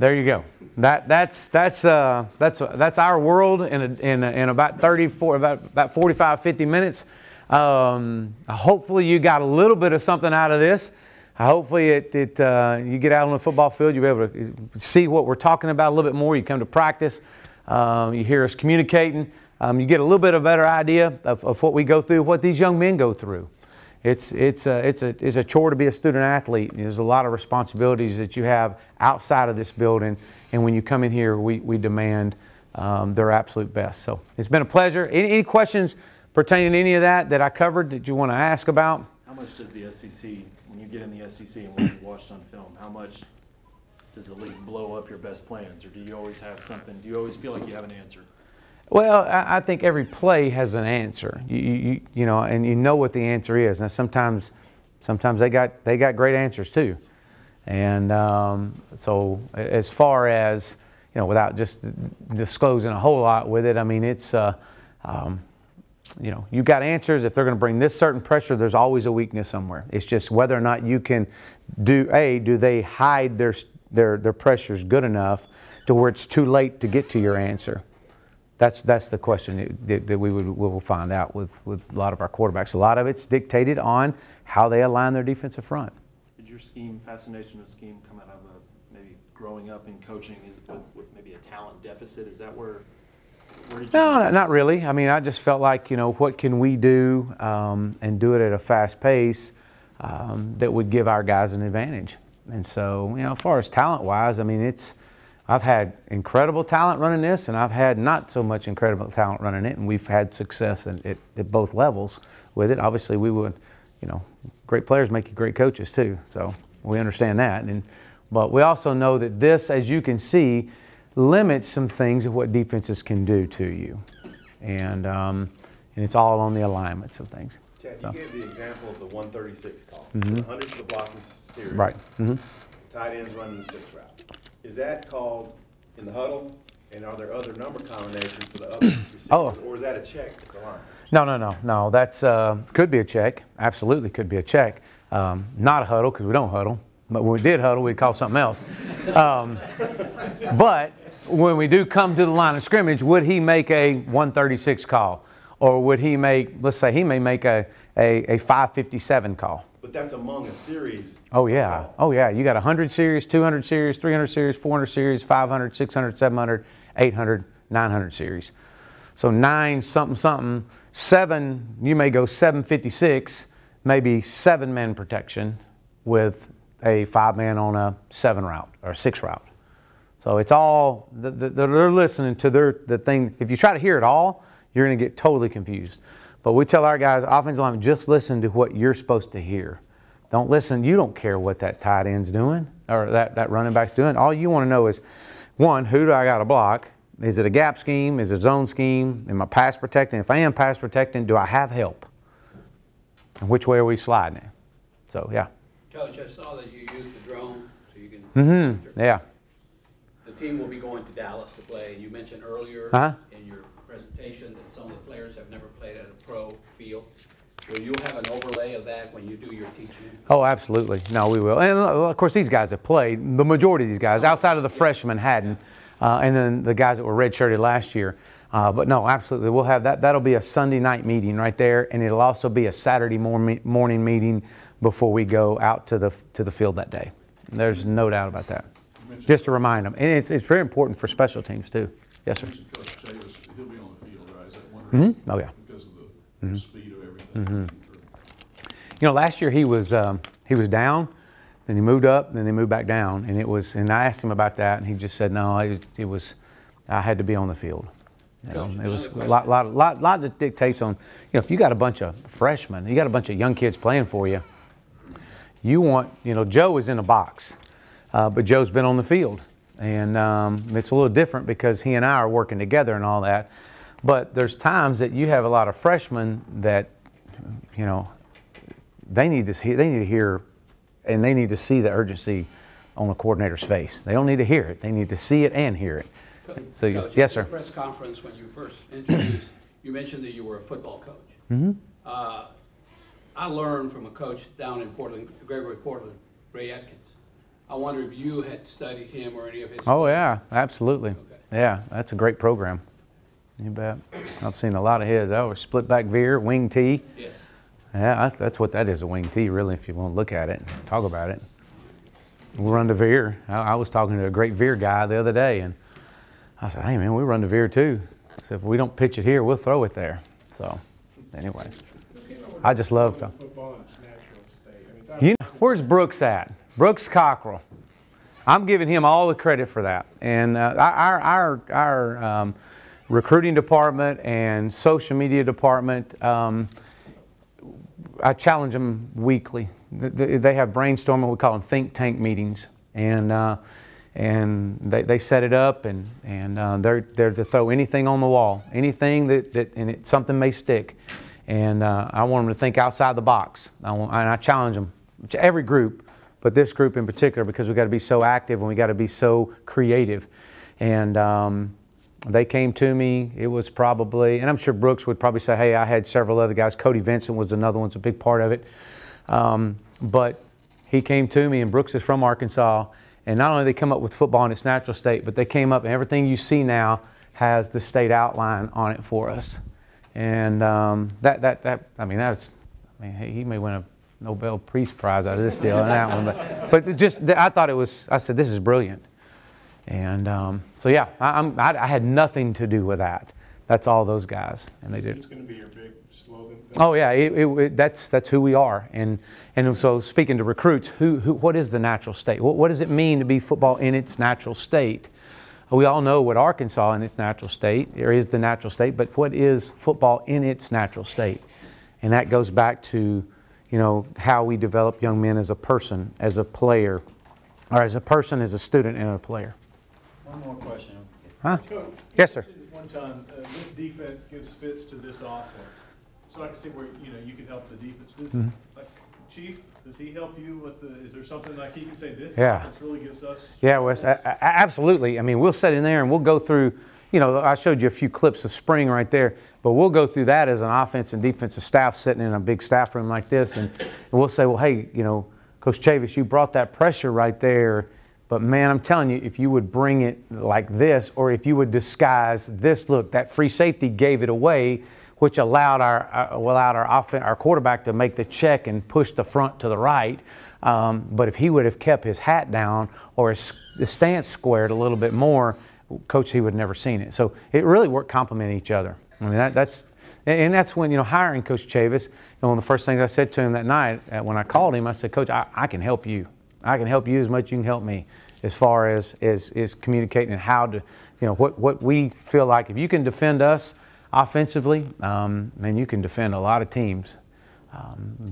There you go. That's our world in about 45, 50 minutes. Hopefully you got a little bit of something out of this. Hopefully you get out on the football field, you'll be able to see what we're talking about a little bit more. You come to practice, you hear us communicating. You get a little bit of a better idea of what we go through, what these young men go through. It's a chore to be a student athlete. There's a lot of responsibilities that you have outside of this building, and when you come in here, we demand their absolute best. So it's been a pleasure. Any questions pertaining to any of that I covered that you want to ask about? How much does the SEC, when you get in the SEC and when you've watched on film, how much does the league blow up your best plans, or do you always have something? Do you always feel like you have an answer? Well, I think every play has an answer. You know, and you know what the answer is. Now sometimes they got great answers too. And so as far as, you know, without just disclosing a whole lot with it, I mean, it's you know, you've got answers. If they're going to bring this certain pressure, there's always a weakness somewhere. It's just whether or not you can do they hide their pressures good enough to where it's too late to get to your answer. That's the question that we will find out with a lot of our quarterbacks. A lot of it's dictated on how they align their defensive front. Did your fascination with scheme come out of maybe growing up in coaching? Is it with maybe a talent deficit? Is that where did you? No, not really. I mean, I just felt like, you know, what can we do and do it at a fast pace that would give our guys an advantage. And so, you know, as far as talent-wise, I mean, I've had incredible talent running this, and I've had not so much incredible talent running it, and we've had success at both levels with it. Obviously, we would, you know, great players make you great coaches too, so we understand that. But we also know that this, as you can see, limits some things of what defenses can do to you, and it's all on the alignments of things. Chad, you gave the example of the 136 call, Mm-hmm. 100 for the blocking series, Right. Mm-hmm. tight ends running the 6 route. Is that called in the huddle, and are there other number combinations for the other receivers, or is that a check at the line? No. That's could be a check. Absolutely could be a check. Not a huddle, because we don't huddle. But when we did huddle, we'd call something else. But when we do come to the line of scrimmage, would he make a 136 call, or would he make? Let's say he may make a 557 call. But that's among a series. Oh yeah. Oh yeah. You got 100 series, 200 series, 300 series, 400 series, 500, 600, 700, 800, 900 series. So 9 something something, 7. You may go 756, maybe 7-man protection with a 5-man on a 7 route or a 6 route. So it's all they're listening to the thing. If you try to hear it all, you're going to get totally confused. But we tell our guys, offensive linemen, just listen to what you're supposed to hear. Don't listen. You don't care what that tight end's doing or that running back's doing. All you want to know is, one, who do I got to block? Is it a gap scheme? Is it a zone scheme? Am I pass protecting? If I am pass protecting, do I have help? And which way are we sliding it? So, yeah. Coach, I saw that you used the drone so you can. Mm-hmm. Yeah. The team will be going to Dallas to play. You mentioned earlier in your presentation that some of the players have never played at a pro field. Will you have an overlay of that when you do your teaching? Oh, absolutely. No, we will. And of course, these guys have played. The majority of these guys, outside of the freshmen, hadn't. And then the guys that were redshirted last year. But no, absolutely. We'll have that. That'll be a Sunday night meeting right there. And it'll also be a Saturday morning meeting before we go out to the field that day. There's no doubt about that. Just to remind them. And it's very important for special teams, too. Yes, sir. Coach Chavis, he'll be on the field, right? Is that one Mm-hmm. Oh, yeah. because of the speed of everything? Mm-hmm. You know, last year he was down, then he moved up, then he moved back down, and I asked him about that, and he just said, no, I had to be on the field. You know, it was a lot that dictates on, you know, if you got a bunch of freshmen, you got a bunch of young kids playing for you, you want, you know, Joe is in a box, but Joe's been on the field, and it's a little different because he and I are working together and all that, but there's times that you have a lot of freshmen that, you know, they need to hear, and they need to see the urgency on the coordinator's face. They don't need to hear it. They need to see it and hear it. So, Coach, yes, sir. At the press conference when you first introduced, you mentioned that you were a football coach. Mm-hmm. I learned from a coach down in Portland, Gregory Portland, Ray Atkins. I wonder if you had studied him or any of his. Oh yeah, absolutely. Okay. Yeah, that's a great program. You bet. I've seen a lot of his. That was split back veer, wing tee. Yes. Yeah, that's what that is, a wing tee, really, if you want to look at it, talk about it. We run the veer. I was talking to a great veer guy the other day, and I said, hey man, we run the veer too. I said, if we don't pitch it here, we'll throw it there. So, anyway, I just love to. You know, where's Brooks at? Brooks Cockrell. I'm giving him all the credit for that. And our recruiting department and social media department, I challenge them weekly. They have brainstorming, we call them think tank meetings, and they set it up, and they're to throw anything on the wall, anything that something may stick, and I want them to think outside the box. And I challenge them, every group, but this group in particular, because we got to be so active and we got to be so creative, and they came to me. It was probably, and I'm sure Brooks would probably say, hey, I had several other guys. Cody Vincent was another one, a big part of it. But he came to me, and Brooks is from Arkansas, and not only did they come up with football in its natural state, but they came up, and everything you see now has the state outline on it for us. And he may win a Nobel Peace Prize out of this deal and that one, but just I thought it was. I said, this is brilliant. And so yeah, I had nothing to do with that. That's all those guys, and they did. It's going to be your big slogan. Oh yeah, that's who we are. And so speaking to recruits, what is the natural state? What does it mean to be football in its natural state? We all know what Arkansas in its natural state, or is the natural state, but what is football in its natural state? And that goes back to, you know, how we develop young men as a person, as a player, or as a person, as a student, and a player. One more question. Huh? Coach, Yes, sir. one time, this defense gives fits to this offense. So I can see where, you know, you can help the defense. Like, Chief, does he help you with is there something like he can say this offense really gives us? Yeah, Wes, absolutely. I mean, we'll sit in there and we'll go through, you know, I showed you a few clips of spring right there, but we'll go through that as an offense and defensive staff sitting in a big staff room like this, and we'll say, well, hey, you know, Coach Chavis, you brought that pressure right there, but man, I'm telling you, if you would bring it like this, or if you would disguise this look, that free safety gave it away, which allowed our quarterback to make the check and push the front to the right. But if he would have kept his hat down or his stance squared a little bit more, Coach, he would have never seen it. So it really worked, complement each other. I mean, that's when, you know, hiring Coach Chavis, you know, one of the first things I said to him that night when I called him, I said, Coach, I can help you. I can help you as much as you can help me, as far as communicating and how to, you know, what we feel like. If you can defend us offensively, man, you can defend a lot of teams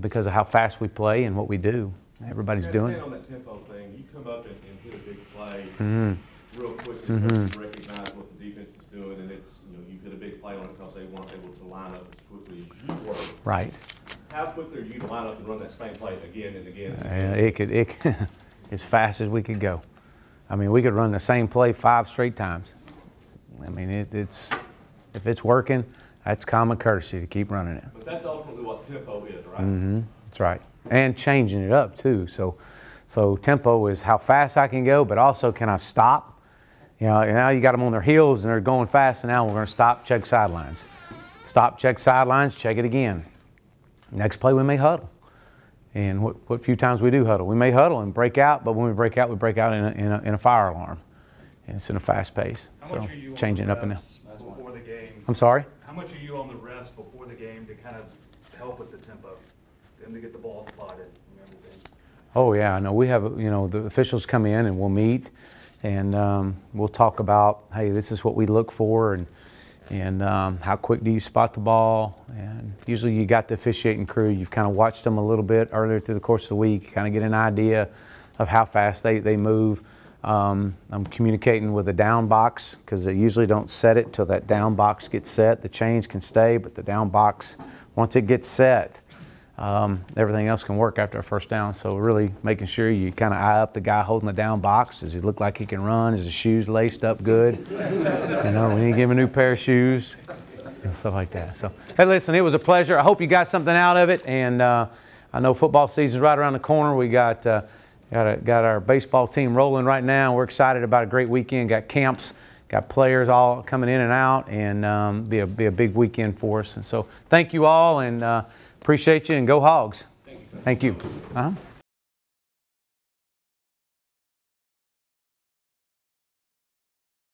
because of how fast we play and what we do. Everybody's doing it. On that tempo thing, you come up and hit a big play real quickly, you recognize what the defense is doing, and it's, you know, you hit a big play on it because they weren't able to line up as quickly as you were. Right. How quickly are you to line up and run that same play again and again? It could as fast as we could go. I mean, we could run the same play 5 straight times. I mean, it's if it's working, that's common courtesy to keep running it. But that's ultimately what tempo is, right? That's right. And changing it up too. So tempo is how fast I can go, but also can I stop? You know, and now you got them on their heels and they're going fast, and now we're going to stop, check sidelines. Stop, check sidelines, check it again. Next play we may huddle. And what few times we do huddle. We may huddle and break out, but when we break out in a fire alarm. And it's in a fast pace. So changing up and down. Before the game? I'm sorry? How much are you on the rest before the game to kind of help with the tempo? Them to get the ball spotted and everything? Oh yeah, I know. We have, you know, the officials come in and we'll meet, and we'll talk about, hey, this is what we look for, and how quick do you spot the ball? And usually you got the officiating crew, you've kind of watched them a little bit earlier through the course of the week, kind of get an idea of how fast they move. I'm communicating with the down box, because they usually don't set it till that down box gets set. The chains can stay, but the down box, once it gets set, everything else can work after a first down. So really making sure you kind of eye up the guy holding the down box. Does he look like he can run? Is his shoes laced up good? You know, we need to give him a new pair of shoes and stuff like that. So, hey, listen, it was a pleasure. I hope you got something out of it. And I know football season's right around the corner. We got Got our baseball team rolling right now. We're excited about a great weekend. Got camps, got players all coming in and out, and be a big weekend for us. And so thank you all, and appreciate you, and go Hogs. Thank you. Thank you. Uh-huh.